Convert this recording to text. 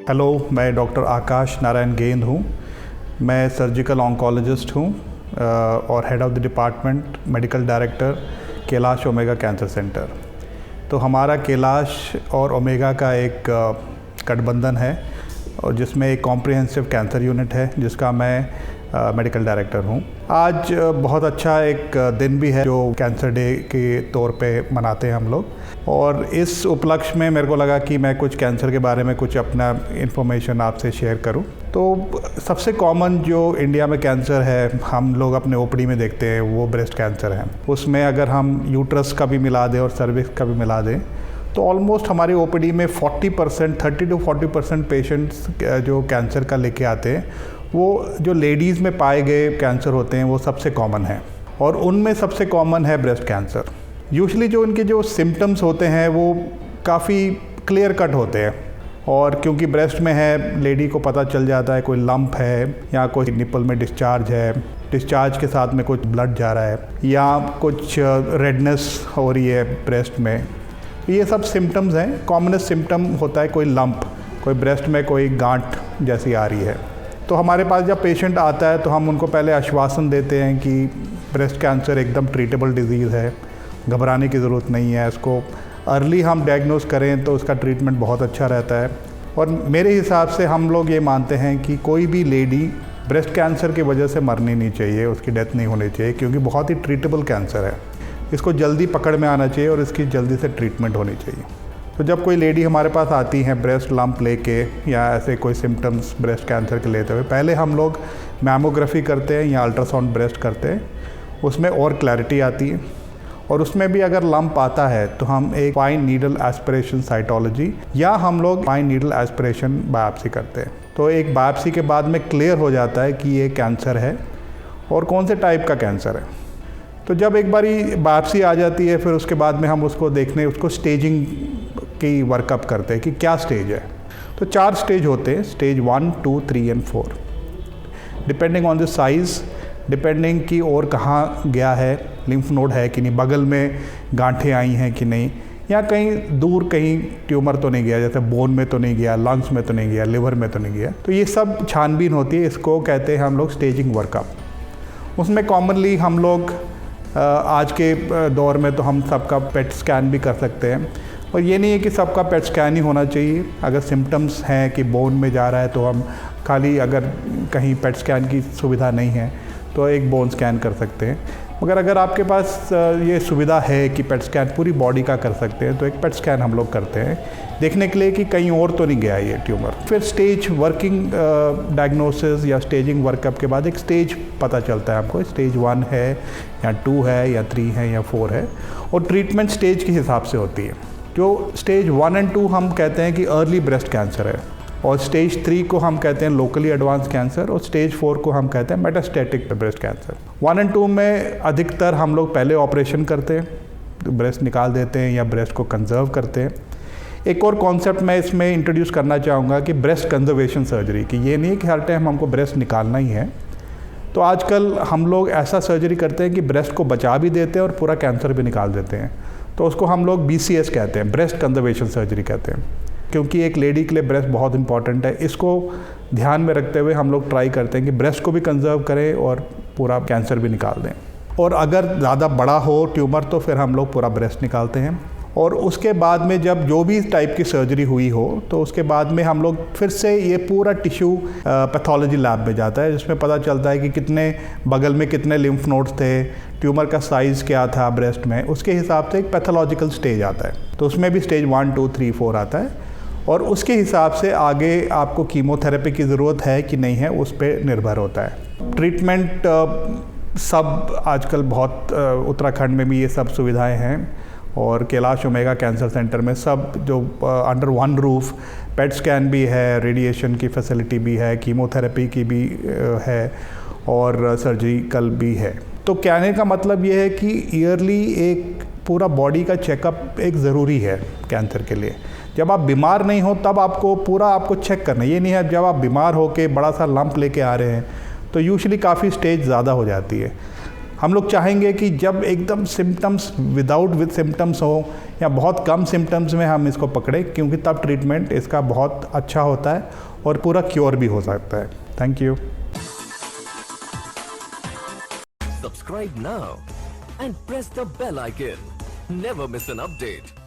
Hello, मैं doctor आकाश नारायण गेंद हूँ। मैं सर्जिकल ऑन्कोलॉजिस्ट हूँ और head of the department medical director Kailash omega cancer centre. तो हमारा कैलाश और ओमेगा का एक गठबंधन है और जिसमें एक कॉम्प्रिहेंसिव कैंसर यूनिट है जिसका मैं मेडिकल डायरेक्टर हूँ। आज बहुत अच्छा एक दिन भी है जो कैंसर डे के तौर पे मनाते हैं हम लोग, और इस उपलक्ष्य में मेरे को लगा कि मैं कुछ कैंसर के बारे में कुछ अपना इन्फॉर्मेशन आपसे शेयर करूँ। तो सबसे कॉमन जो इंडिया में कैंसर है हम लोग अपने ओपीडी में देखते हैं वो ब्रेस्ट कैंसर है। उसमें अगर हम यूट्रस का भी मिला दें और सर्विक्स का भी मिला दें तो ऑलमोस्ट हमारी ओपीडी में 40% 30 to 40% पेशेंट्स जो कैंसर का लेके आते हैं वो जो लेडीज़ में पाए गए कैंसर होते हैं वो सबसे कॉमन है, और उनमें सबसे कॉमन है ब्रेस्ट कैंसर। यूजुअली जो इनके जो सिम्टम्स होते हैं वो काफ़ी क्लियर कट होते हैं, और क्योंकि ब्रेस्ट में है लेडी को पता चल जाता है कोई लंप है या कोई निपल में डिस्चार्ज है, डिस्चार्ज के साथ में कुछ ब्लड जा रहा है या कुछ रेडनेस हो रही है ब्रेस्ट में। ये सब सिम्टम्स हैं। कॉमनेस्ट सिम्टम होता है कोई लंप, कोई ब्रेस्ट में कोई गांठ जैसी आ रही है। तो हमारे पास जब पेशेंट आता है तो हम उनको पहले आश्वासन देते हैं कि ब्रेस्ट कैंसर एकदम ट्रीटेबल डिजीज़ है, घबराने की ज़रूरत नहीं है। इसको अर्ली हम डायग्नोस करें तो उसका ट्रीटमेंट बहुत अच्छा रहता है। और मेरे हिसाब से हम लोग ये मानते हैं कि कोई भी लेडी ब्रेस्ट कैंसर की वजह से मरनी नहीं चाहिए, उसकी डेथ नहीं होनी चाहिए, क्योंकि बहुत ही ट्रीटेबल कैंसर है। इसको जल्दी पकड़ में आना चाहिए और इसकी जल्दी से ट्रीटमेंट होनी चाहिए। तो जब कोई लेडी हमारे पास आती है ब्रेस्ट लंप लेके या ऐसे कोई सिम्टम्स ब्रेस्ट कैंसर के लेते हुए, पहले हम लोग मैमोग्राफी करते हैं या अल्ट्रासाउंड ब्रेस्ट करते हैं। उसमें और क्लैरिटी आती है, और उसमें भी अगर लंप आता है तो हम एक फाइन नीडल एस्पिरेशन साइटोलॉजी या हम लोग फाइन नीडल एस्पिरेशन बायोप्सी करते हैं। तो एक बायोप्सी के बाद में क्लियर हो जाता है कि ये कैंसर है और कौन से टाइप का कैंसर है। तो जब एक बारी बायोप्सी आ जाती है फिर उसके बाद में हम उसको स्टेजिंग की वर्कअप करते हैं कि क्या स्टेज है। तो 4 स्टेज होते हैं, स्टेज 1, 2, 3 और 4, depending on the size, depending कि और कहाँ गया है, लिम्फ नोड है कि नहीं, बगल में गांठें आई हैं कि नहीं, या कहीं दूर कहीं ट्यूमर तो नहीं गया, जैसे बोन में तो नहीं गया, लंग्स में तो नहीं गया, लिवर में तो नहीं गया। तो ये सब छानबीन होती है, इसको कहते हैं हम लोग स्टेजिंग वर्कअप। उसमें कॉमनली हम लोग आज के दौर में तो हम सबका पेट स्कैन भी कर सकते हैं, और ये नहीं है कि सबका पेट स्कैन ही होना चाहिए। अगर सिम्टम्स हैं कि बोन में जा रहा है तो हम खाली, अगर कहीं पेट स्कैन की सुविधा नहीं है तो एक बोन स्कैन कर सकते हैं। मगर अगर आपके पास ये सुविधा है कि पेट स्कैन पूरी बॉडी का कर सकते हैं तो एक पेट स्कैन हम लोग करते हैं देखने के लिए कि कहीं और तो नहीं गया ये ट्यूमर। फिर स्टेज वर्किंग डायग्नोसिस या स्टेजिंग वर्कअप के बाद एक स्टेज पता चलता है हमको, स्टेज 1 है या 2 है या 3 है या 4 है, और ट्रीटमेंट स्टेज के हिसाब से होती है। जो स्टेज 1 और 2 हम कहते हैं कि अर्ली ब्रेस्ट कैंसर है, और स्टेज 3 को हम कहते हैं लोकली एडवांस कैंसर, और स्टेज 4 को हम कहते हैं मेटास्टैटिक ब्रेस्ट कैंसर। 1 और 2 में अधिकतर हम लोग पहले ऑपरेशन करते हैं, तो ब्रेस्ट निकाल देते हैं या ब्रेस्ट को कंजर्व करते हैं। एक और कॉन्सेप्ट मैं इसमें इंट्रोड्यूस करना चाहूँगा कि ब्रेस्ट कंजर्वेशन सर्जरी, कि ये नहीं है कि हर टाइम हमको ब्रेस्ट निकालना ही है। तो आजकल हम लोग ऐसा सर्जरी करते हैं कि ब्रेस्ट को बचा भी देते हैं और पूरा कैंसर भी निकाल देते हैं। तो उसको हम लोग BCS कहते हैं, ब्रेस्ट कंजर्वेशन सर्जरी कहते हैं, क्योंकि एक लेडी के लिए ब्रेस्ट बहुत इंपॉर्टेंट है। इसको ध्यान में रखते हुए हम लोग ट्राई करते हैं कि ब्रेस्ट को भी कंजर्व करें और पूरा कैंसर भी निकाल दें। और अगर ज़्यादा बड़ा हो ट्यूमर तो फिर हम लोग पूरा ब्रेस्ट निकालते हैं, और उसके बाद में जब जो भी टाइप की सर्जरी हुई हो तो उसके बाद में हम लोग फिर से ये पूरा टिश्यू पैथोलॉजी लैब में जाता है, जिसमें पता चलता है कि कितने बगल में कितने लिम्फ नोड्स थे, ट्यूमर का साइज़ क्या था ब्रेस्ट में, उसके हिसाब से एक पैथोलॉजिकल स्टेज आता है। तो उसमें भी स्टेज 1, 2, 3, 4 आता है, और उसके हिसाब से आगे आपको कीमोथेरेपी की ज़रूरत है कि नहीं है उस पर निर्भर होता है। ट्रीटमेंट सब आजकल बहुत उत्तराखंड में भी ये सब सुविधाएं हैं, और कैलाश ओमेगा कैंसर सेंटर में सब जो under one roof PET scan भी है, रेडिएशन की फैसिलिटी भी है, कीमोथेरेपी की भी है, और सर्जिकल भी है। तो कहने का मतलब ये है कि ईयरली एक पूरा बॉडी का चेकअप एक ज़रूरी है कैंसर के लिए। जब आप बीमार नहीं हो तब आपको चेक करना, ये नहीं है जब आप बीमार हो के बड़ा सा लंप लेके आ रहे हैं तो यूजुअली काफ़ी स्टेज ज़्यादा हो जाती है। हम लोग चाहेंगे कि जब एकदम सिम्टम्स विद सिम्टम्स हो या बहुत कम सिम्टम्स में हम इसको पकड़े, क्योंकि तब ट्रीटमेंट इसका बहुत अच्छा होता है और पूरा क्योर भी हो सकता है। Thank you. Subscribe now and press the bell icon. Never miss an update.